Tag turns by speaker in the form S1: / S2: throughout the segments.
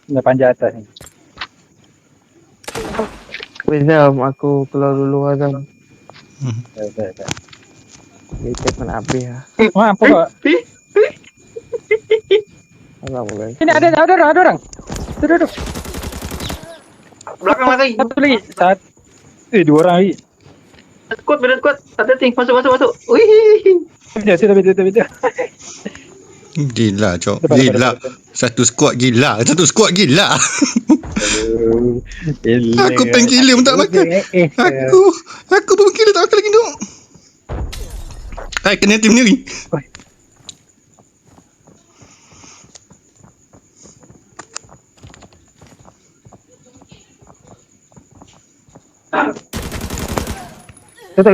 S1: Dah panjang atas ni.
S2: Azam, aku keluar dulu Azam.
S1: Dah.
S2: Kita pun habis lah.
S1: Wah, apa kau?
S2: Azam boleh.
S1: Ini ada orang. Duduk.
S3: Belakang lagi.
S1: Satu lagi. Dua orang lagi.
S3: Beda squad. Ada ting. Masuk. Wih.
S1: Betul.
S4: Gila, Cok.
S1: Depan.
S4: Gila. Satu squad gila. Aku painkiller pun tak makan. Aku pun painkiller tak makan lagi duk. Kena tim ni.
S1: Tutup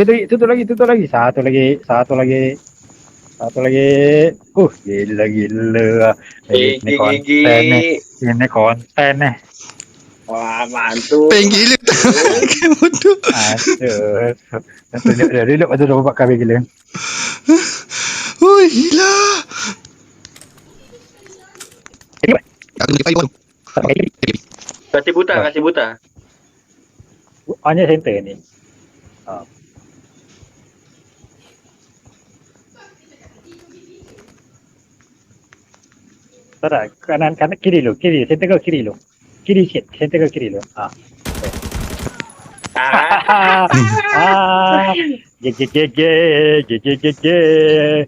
S1: lagi. Satu lagi. Gila. Ini konten nih.
S3: Wah, mantul.
S4: Painkiller tak makan bodoh.
S1: Aduh. Ada 4 kali gila.
S4: Oh, gila. Aku pergi payung.
S3: Kasih buta.
S1: Hanya center ni. Tak, kanan kiri center kau kiri lo. Kiri sikit, center kau kiri lo. Ye.